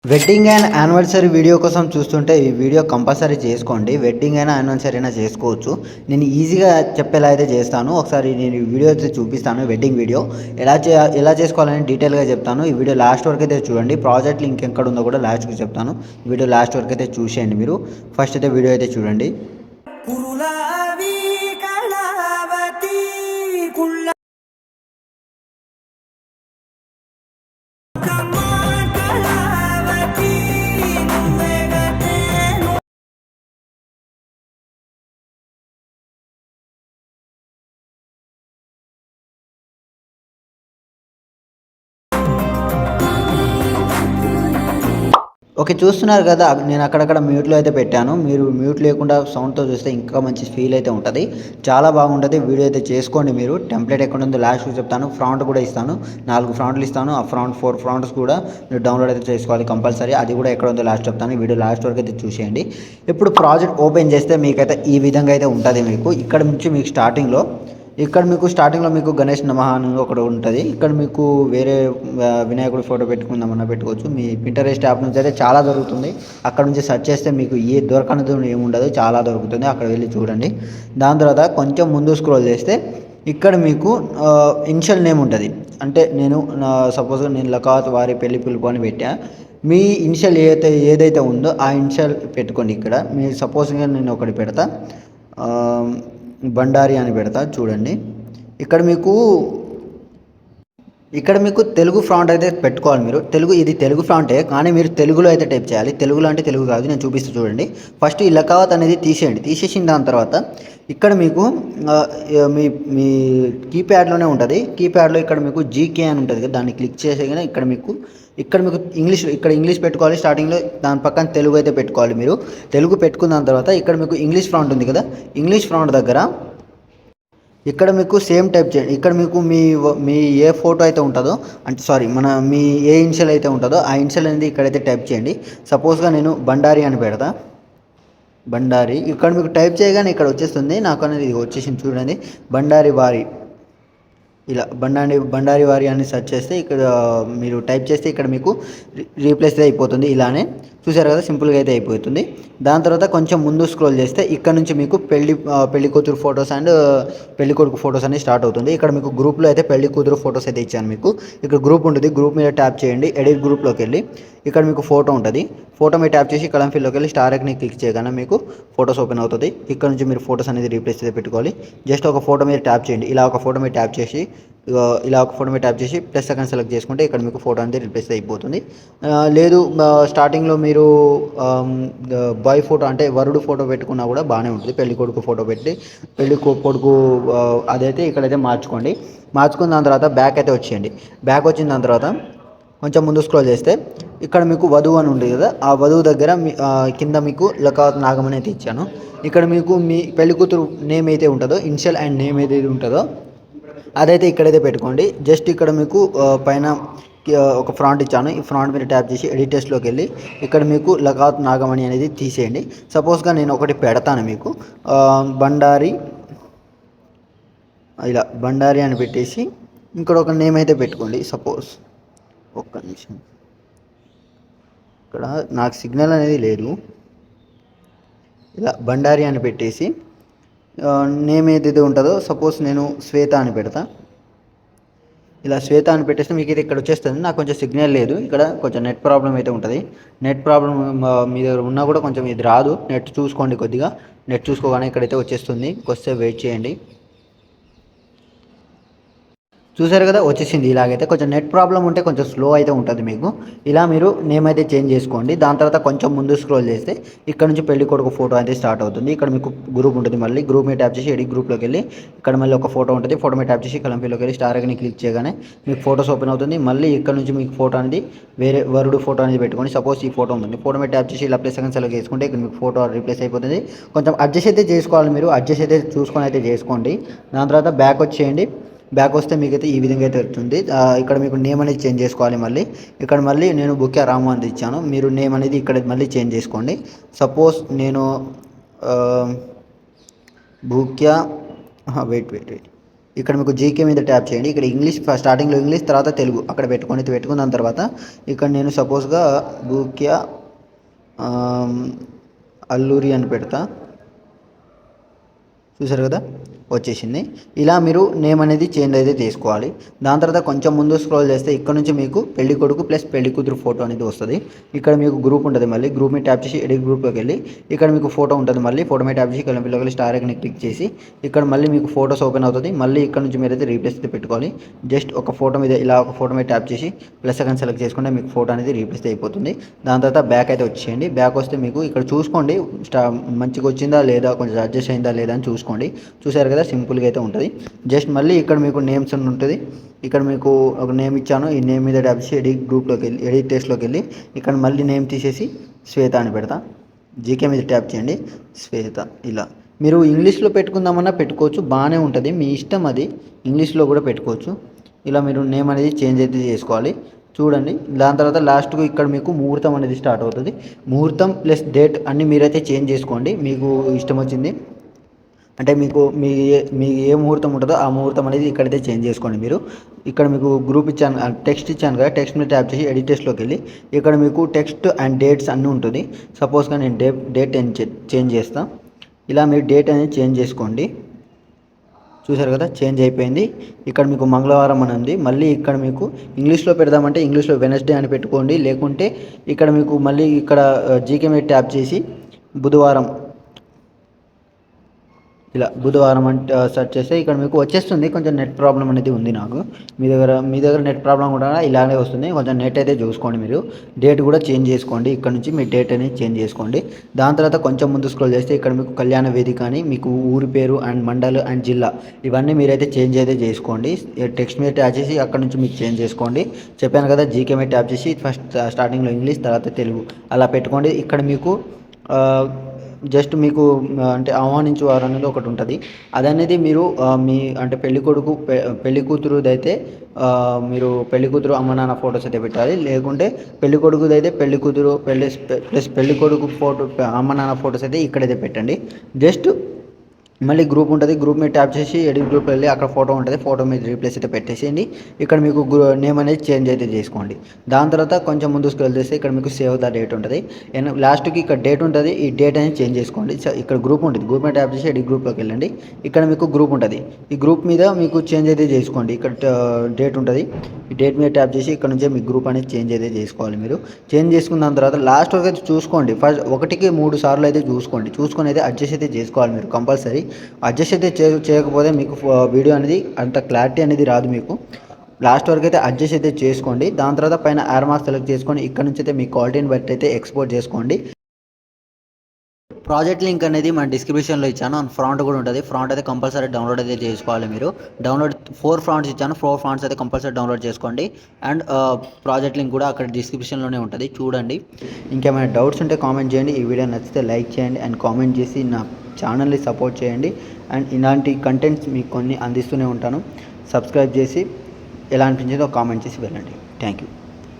Wedding and anniversary video కోసం చూస్తుంటే ఈ వీడియో కంపల్సరీ చేసుకోండి. వెడ్డింగ్ అయినా యానివర్సరీ అయినా చేసుకోవచ్చు. నేను ఈజీగా చెప్పేలా అయితే చేస్తాను. ఒకసారి నేను ఈ వీడియో అయితే చూపిస్తాను. వెడ్డింగ్ వీడియో ఎలా చేసుకోవాలని డీటెయిల్గా చెప్తాను. ఈ వీడియో లాస్ట్ వరకు అయితే చూడండి. ప్రాజెక్ట్ లింక్ ఎక్కడ ఉందో కూడా లాస్ట్కి చెప్తాను. ఈ వీడియో లాస్ట్ వరకు అయితే చూసేయండి. మీరు ఫస్ట్ అయితే వీడియో అయితే చూడండి. ఓకే, చూస్తున్నారు కదా, నేను అక్కడక్కడ మ్యూట్లో అయితే పెట్టాను. మీరు మ్యూట్ లేకుండా సౌండ్తో చూస్తే ఇంకా మంచి ఫీల్ అయితే ఉంటుంది. చాలా బాగుంటుంది. వీడియో అయితే చేసుకోండి. మీరు టెంప్లెట్ ఎక్కడ ఉందో లాస్ట్కి చెప్తాను. ఫ్రాంట్ కూడా ఇస్తాను. 4 ఫ్రాంట్లు ఇస్తాను. ఆ 4 ఫ్రాంట్స్ కూడా మీరు డౌన్లోడ్ అయితే చేసుకోవాలి కంపల్సరీ. అది కూడా ఎక్కడ ఉందో లాస్ట్ చెప్తాను. వీడియో లాస్ట్ వరకు అయితే చూసేయండి. ఇప్పుడు ప్రాజెక్ట్ ఓపెన్ చేస్తే మీకైతే ఈ విధంగా అయితే ఉంటుంది. మీకు ఇక్కడ నుంచి మీకు స్టార్టింగ్లో మీకు గణేష్ నమః అని ఒకటి ఉంటుంది. ఇక్కడ మీకు వేరే వినాయకుడి ఫోటో పెట్టుకుందామన్నా పెట్టుకోవచ్చు. మీ పింటరెస్ట్ యాప్ నుంచి అయితే చాలా దొరుకుతుంది. అక్కడ నుంచి సెర్చ్ చేస్తే మీకు దొరకనిది ఏముండదు, చాలా దొరుకుతుంది. అక్కడ వెళ్ళి చూడండి. దాని తర్వాత కొంచెం ముందు స్క్రోల్ చేస్తే ఇక్కడ మీకు ఇనిషియల్ నేమ్ ఉంటుంది. అంటే నేను సపోజ్గా నేను లకాత్ వారి పెళ్లి పిలుపు అని పెట్టా. మీ ఇనిషియల్ ఏదైతే ఉందో ఆ ఇనిషియల్ పెట్టుకోండి. ఇక్కడ మీ సపోజ్గా నేను ఒకటి పెడతా, బండారి అని పెడతా. చూడండి, ఇక్కడ మీకు తెలుగు ఫ్రాంట్ అయితే పెట్టుకోవాలి. మీరు ఇది తెలుగు ఫ్రాంటే, కానీ మీరు తెలుగులో అయితే టైప్ చేయాలి. తెలుగులో అంటే తెలుగు కాదు, నేను చూపిస్తూ చూడండి. ఫస్ట్ ఈ లకావత్ అనేది తీసేసిన దాని తర్వాత ఇక్కడ మీకు మీ మీ కీప్యాడ్లోనే ఉంటుంది. కీప్యాడ్లో ఇక్కడ మీకు జీకే అని ఉంటుంది కదా, దాన్ని క్లిక్ చేసేగానే ఇక్కడ మీకు ఇంగ్లీష్ పెట్టుకోవాలి. స్టార్టింగ్లో దాని పక్కన తెలుగు అయితే పెట్టుకోవాలి. మీరు తెలుగు పెట్టుకున్న తర్వాత ఇక్కడ మీకు ఇంగ్లీష్ ఫ్రాంట్ ఉంది కదా, ఇంగ్లీష్ ఫ్రాంట్ దగ్గర ఇక్కడ మీకు సేమ్ టైప్ చేయండి. ఇక్కడ మీకు మీ ఏ ఫోటో అయితే ఉంటుందో, అంటే మీ ఏ ఇనిషియల్ అయితే ఉంటుందో ఆ ఇనిషియల్ అనేది ఇక్కడైతే టైప్ చేయండి. సపోజ్గా నేను బండారి అని పెడతా. బండారి ఇక్కడ మీకు టైప్ చేయగానే ఇక్కడ వచ్చేస్తుంది. నాకు అనేది వచ్చేసింది చూడండి, బండారి వారి. ఇలా బండారి వారి అని సెర్చ్ చేస్తే ఇక్కడ మీరు టైప్ చేస్తే ఇక్కడ మీకు రీప్లేస్ అయిపోతుంది. ఇలానే చూసారు కదా, సింపుల్గా అయితే అయిపోతుంది. దాని తర్వాత కొంచెం ముందు స్క్రోల్ చేస్తే ఇక్కడ నుంచి మీకు పెళ్లి కూతురు ఫొటోస్ అండ్ పెళ్లి కొడుకు ఫొటోస్ అనేవి స్టార్ట్ అవుతుంది. ఇక్కడ మీకు గ్రూప్లో అయితే పెళ్లి కూతురు ఫొటోస్ అయితే ఇచ్చాను. మీకు ఇక్కడ గ్రూప్ ఉంటుంది. గ్రూప్ మీద ట్యాప్ చేయండి. ఎడిట్ గ్రూప్లోకి వెళ్ళి ఇక్కడ మీకు ఫోటో ఉంటుంది. ఫోటో మీద ట్యాప్ చేసి కలం ఫిల్లోకి వెళ్ళి స్టార్ ఐకాన్ని క్లిక్ చేయగానే మీకు ఫొటోస్ ఓపెన్ అవుతుంది. ఇక్కడ నుంచి మీరు ఫొటోస్ అనేది రీప్లేస్ అయితే పెట్టుకోవాలి. జస్ట్ ఒక ఫోటో మీద ట్యాప్ చేయండి. ఇలా ఒక ఫోటో మీద ట్యాప్ చేసి ప్లస్ సెకండ్ సెలెక్ట్ చేసుకుంటే ఇక్కడ మీకు ఫోటో అనేది రీప్లేస్ అయిపోతుంది. లేదు స్టార్టింగ్లో మీరు బాయ్ ఫోటో అంటే వరుడు ఫోటో పెట్టుకున్నా కూడా బాగానే ఉంటుంది. పెళ్లి కొడుకు ఫోటో పెట్టి పెళ్లి కొడుకు అదైతే ఇక్కడైతే మార్చుకున్న దాని తర్వాత బ్యాక్ అయితే వచ్చేయండి. బ్యాక్ వచ్చిన దాని తర్వాత కొంచెం ముందు స్క్రోల్ చేస్తే ఇక్కడ మీకు వధువు అని ఉంటుంది కదా, ఆ వధువు దగ్గర కింద మీకు లకాత్ నాగం అనేది ఇచ్చాను. ఇక్కడ మీకు మీ పెళ్లి కూతురు నేమ్ అయితే ఉంటుందో, ఇనిషియల్ అండ్ నేమ్ ఏదైతే ఉంటుందో అదైతే ఇక్కడైతే పెట్టుకోండి. జస్ట్ ఇక్కడ మీకు పైన ఒక ఫ్రాంట్ ఇచ్చాను. ఈ ఫ్రాంట్ మీద ట్యాప్ చేసి ఎడిట్ టెస్ట్లోకి వెళ్ళి ఇక్కడ మీకు లకాత్ నాగమణి అనేది తీసేయండి. సపోజ్గా నేను ఒకటి పెడతాను మీకు, బండారి. ఇలా బండారి అని పెట్టేసి ఇక్కడ ఒక నేమ్ అయితే పెట్టుకోండి. సపోజ్ ఒక్క నిమిషం, ఇక్కడ నాకు సిగ్నల్ అనేది లేదు. ఇలా బండారి అని పెట్టేసి నేమ్ ఏదైతే ఉంటుందో సపోజ్ నేను శ్వేత అని పెడతా. ఇలా శ్వేత అని పెట్టేస్తే మీకు ఇది ఇక్కడ వచ్చేస్తుంది. నాకు కొంచెం సిగ్నల్ లేదు, ఇక్కడ కొంచెం నెట్ ప్రాబ్లం అయితే ఉంటుంది. నెట్ ప్రాబ్లం మీ దగ్గర ఉన్నా కూడా కొంచెం ఇది రాదు. నెట్ చూసుకోండి, కొద్దిగా నెట్ చూసుకోగానే ఇక్కడైతే వచ్చేస్తుంది. వస్తే వెయిట్ చేయండి. చూసారు కదా, వచ్చేసింది. ఇలాగైతే కొంచెం నెట్ ప్రాబ్లం ఉంటే కొంచెం స్లో అయితే ఉంటుంది మీకు. ఇలా మీరు నేమ్ అయితే చేంజ్ చేసుకోండి. దాని తర్వాత కొంచెం ముందు స్క్రోల్ చేస్తే ఇక్కడ నుంచి పెళ్లి కొడుకు ఫోటో అయితే స్టార్ట్ అవుతుంది. ఇక్కడ మీకు గ్రూప్ ఉంటుంది. మళ్ళీ గ్రూప్ మీద ట్యాప్ చేసి ఎడిట్ గ్రూప్లోకి వెళ్ళి ఇక్కడ మళ్ళీ ఒక ఫోటో ఉంటుంది. ఫోటో మీద ట్యాప్ చేసి కలంపీలోకి వెళ్ళి స్టార్ ఐకాన్ని క్లిక్ చేయగానే మీకు ఫోటోస్ ఓపెన్ అవుతుంది. మళ్ళీ ఇక్కడ నుంచి మీకు ఫోటో అనేది వేరే వరుడు ఫోటో అనేది పెట్టుకోండి. సపోజ్ ఈ ఫోటో ఉంటుంది. ఫోటో మీద ట్యాప్ చేసి ఇలా ప్లస్ సెకండ్ సెలెక్ట్ చేసుకుంటే ఇక్కడ మీకు ఫోటో రీప్లేస్ అయిపోతుంది. కొంచెం అడ్జస్ట్ అయితే చేసుకోవాలి. మీరు అడ్జస్ట్ అయితే చూసుకొని అయితే చేసుకోండి. దాని తర్వాత బ్యాక్ వచ్చేయండి. బ్యాక్ వస్తే మీకైతే ఈ విధంగా అయితే వస్తుంది. ఇక్కడ మీకు నేమ్ అనేది చేంజ్ చేసుకోవాలి. మళ్ళీ నేను బుక్యా రాము అని ఇచ్చాను. మీరు నేమ్ అనేది ఇక్కడ మళ్ళీ చేంజ్ చేసుకోండి. సపోజ్ నేను బుక్యా వెయిట్ ఇక్కడ మీకు జీకే మీద ట్యాప్ చేయండి. ఇక్కడ ఇంగ్లీష్ స్టార్టింగ్లో ఇంగ్లీష్, తర్వాత తెలుగు అక్కడ పెట్టుకున్న తర్వాత ఇక్కడ నేను సపోజ్గా బూక్యా అల్లూరి అని పెడతా. చూసారు కదా, వచ్చేసింది. ఇలా మీరు నేమ్ అనేది చేంజ్ అయితే చేసుకోవాలి. దాని తర్వాత కొంచెం ముందు స్క్రోల్ చేస్తే ఇక్కడ నుంచి మీకు పెళ్లి కొడుకు ప్లస్ పెళ్లి కూతురు ఫోటో అనేది వస్తుంది. ఇక్కడ మీకు గ్రూప్ ఉంటుంది. మళ్ళీ గ్రూప్ మీద ట్యాప్ చేసి ఎడిట్ గ్రూప్లోకి వెళ్ళి ఇక్కడ మీకు ఫోటో ఉంటుంది. మళ్ళీ ఫోటో మీద ట్యాప్ చేసి ఇక్కడ పిల్లలకి స్టార్ ఐకాన్ క్లిక్ చేసి ఇక్కడ మళ్ళీ మీకు ఫోటోస్ ఓపెన్ అవుతుంది. మళ్ళీ ఇక్కడ నుంచి మీరైతే రీప్లేస్ అయితే పెట్టుకోవాలి. జస్ట్ ఒక ఫోటో మీద ఇలా ఒక ఫోటో మీద ట్యాప్ చేసి ప్లస్ ఐకాన్ సెలెక్ట్ చేసుకుంటే మీకు ఫోటో అనేది రీప్లేస్ అయిపోతుంది. దాని తర్వాత బ్యాక్ అయితే వచ్చేయండి. బ్యాక్ వస్తే మీకు ఇక్కడ చూసుకోండి మంచిగా వచ్చిందా లేదా, కొంచెం అడ్జస్ట్ అయిందా లేదా అని చూసుకోండి. చూసారు కదా, సింపుల్గా అయితే ఉంటుంది. జస్ట్ మళ్ళీ ఇక్కడ మీకు నేమ్స్ అని ఉంటుంది. ఇక్కడ మీకు ఒక నేమ్ ఇచ్చాను. ఈ నేమ్ మీద ట్యాప్ చేసి ఎడిట్ గ్రూప్లోకి వెళ్ళి ఎడిట్ టెస్ట్లోకి వెళ్ళి ఇక్కడ మళ్ళీ నేమ్ తీసేసి శ్వేత అని పెడతా. జీకే మీద ట్యాప్ చేయండి, శ్వేత. ఇలా మీరు ఇంగ్లీష్లో పెట్టుకుందామన్నా పెట్టుకోవచ్చు, బాగానే ఉంటుంది, మీ ఇష్టం అది. ఇంగ్లీష్లో కూడా పెట్టుకోవచ్చు. ఇలా మీరు నేమ్ అనేది చేంజ్ అయితే చేసుకోవాలి. చూడండి. దాని తర్వాత లాస్ట్కు ఇక్కడ మీకు ముహూర్తం అనేది స్టార్ట్ అవుతుంది. ముహూర్తం ప్లస్ డేట్ అన్నీ మీరైతే చేంజ్ చేసుకోండి, మీకు ఇష్టం వచ్చింది. అంటే మీకు మీ ఏ ముహూర్తం ఉంటుందో ఆ ముహూర్తం అనేది ఇక్కడైతే చేంజ్ చేసుకోండి మీరు. ఇక్కడ మీకు గ్రూప్ ఇచ్చాను, టెక్స్ట్ ఇచ్చాను కదా, టెక్స్ట్ మీద ట్యాప్ చేసి ఎడిట్ టెస్ట్లోకి వెళ్ళి ఇక్కడ మీకు టెక్స్ట్ అండ్ డేట్స్ అన్నీ ఉంటుంది. సపోజ్గా నేను డేట్ చేంజ్ చేస్తాను. ఇలా మీరు డేట్ అనేది చేంజ్ చేసుకోండి. చూసారు కదా, చేంజ్ అయిపోయింది. ఇక్కడ మీకు మంగళవారం అని ఉంది. మళ్ళీ ఇక్కడ మీకు ఇంగ్లీష్లో పెడదామంటే ఇంగ్లీష్లో వెనస్డే అని పెట్టుకోండి. లేకుంటే ఇక్కడ మీకు మళ్ళీ ఇక్కడ జీకే మీద ట్యాప్ చేసి బుధవారం, ఇలా బుధవారం అంటే సెర్చ్ చేస్తే ఇక్కడ మీకు వచ్చేస్తుంది. కొంచెం నెట్ ప్రాబ్లం అనేది ఉంది నాకు. మీ దగ్గర నెట్ ప్రాబ్లం కూడా ఇలానే వస్తుంది. కొంచెం నెట్ అయితే చూసుకోండి. మీరు డేట్ కూడా చేంజ్ చేసుకోండి. ఇక్కడ నుంచి మీ డేట్ అనేది చేంజ్ చేసుకోండి. దాని తర్వాత కొంచెం ముందు స్క్రోల్ చేస్తే ఇక్కడ మీకు కళ్యాణ వేదిక అని మీకు ఊరి పేరు అండ్ మండల్ అండ్ జిల్లా ఇవన్నీ మీరైతే చేంజ్ అయితే చేసుకోండి. టెక్స్ట్ మీద ట్యాప్ చేసి అక్కడ నుంచి మీకు చేంజ్ చేసుకోండి. చెప్పాను కదా, జీకే మీద ట్యాప్ చేసి ఫస్ట్ స్టార్టింగ్లో ఇంగ్లీష్, తర్వాత తెలుగు అలా పెట్టుకోండి. ఇక్కడ మీకు జస్ట్ మీకు అంటే ఆహ్వానించేవారు అనేది ఒకటి ఉంటుంది. అదనేది మీరు మీ అంటే పెళ్లి కూతురుదైతే మీరు పెళ్లి కూతురు అమ్మ నాన్న ఫొటోస్ అయితే పెట్టాలి. లేకుంటే పెళ్లి కొడుకుదైతే పెళ్లి కూతురు ప్లస్ పెళ్లి కొడుకు ఫోటో అమ్మ నాన్న ఫొటోస్ అయితే ఇక్కడైతే పెట్టండి. జస్ట్ మళ్ళీ గ్రూప్ ఉంటుంది. గ్రూప్ మీద ట్యాప్ చేసి ఎడిట్ గ్రూప్ వెళ్ళి అక్కడ ఫోటో ఉంటుంది. ఫోటో మీద రీప్లేస్ అయితే పెట్టేసేయండి. ఇక్కడ మీకు నేమ్ అనేది చేంజ్ అయితే చేసుకోండి. దాని తర్వాత కొంచెం ముందు స్క్రోల్ చేస్తే ఇక్కడ మీకు సేవ్ ద డేట్ ఉంటుంది. లాస్ట్కి ఇక్కడ డేట్ ఉంటుంది. ఈ డేట్ అనేది చేంజ్ చేసుకోండి. ఇక్కడ గ్రూప్ ఉంటుంది. గ్రూప్ మీద ట్యాప్ చేసి ఎడిట్ గ్రూప్లోకి వెళ్ళండి. ఇక్కడ మీకు గ్రూప్ ఉంటుంది. ఈ గ్రూప్ మీద మీకు చేంజ్ అయితే చేసుకోండి. ఇక్కడ డేట్ ఉంటుంది. ఈ డేట్ మీద ట్యాప్ చేసి ఇక్కడ నుంచే మీ గ్రూప్ అనేది చేంజ్ అయితే చేసుకోవాలి. మీరు చేంజ్ చేసుకున్న తర్వాత లాస్ట్ వరకు అయితే చూసుకోండి. ఫస్ట్ 1కి 3 సార్లు అయితే చూసుకొని అయితే అడ్జస్ట్ అయితే చేసుకోవాలి మీరు కంపల్సరీ. అడ్జస్ట్ అయితే చేయకపోతే మీకు వీడియో అనేది అంత క్లారిటీ అనేది రాదు మీకు. లాస్ట్ వరకు అయితే అడ్జస్ట్ అయితే చేసుకోండి. దాని తర్వాత పైన యారో మార్క్ సెలెక్ట్ చేసుకొని ఇక్కడ నుంచి అయితే మీ క్వాలిటీని బట్టి అయితే ఎక్స్పోర్ట్ చేసుకోండి. ప్రాజెక్ట్ లింక్ అనేది మన డిస్క్రిప్షన్లో ఇచ్చాను. అండ్ ఫ్రాంట్ కూడా ఉంటుంది. ఫ్రాంట్ అయితే కంపల్సరీ డౌన్లోడ్ అయితే చేసుకోవాలి మీరు. 4 ఫ్రాంట్స్ ఇచ్చాను. 4 ఫ్రాంట్స్ అయితే కంపల్సరీ డౌన్లోడ్ చేసుకోండి. అండ్ ప్రాజెక్ట్ లింక్ కూడా అక్కడ డిస్క్రిప్షన్లోనే ఉంటుంది, చూడండి. ఇంకేమైనా డౌట్స్ ఉంటే కామెంట్ చేయండి. ఈ వీడియో నచ్చితే లైక్ చేయండి అండ్ కామెంట్ చేసి నా ఛానల్ని సపోర్ట్ చేయండి. అండ్ ఇలాంటి కంటెంట్స్ మీకు కొన్ని అందిస్తూనే ఉంటాను. సబ్స్క్రైబ్ చేసి ఎలా అనిపించిందో కామెంట్ చేసి వెళ్ళండి. Thank you.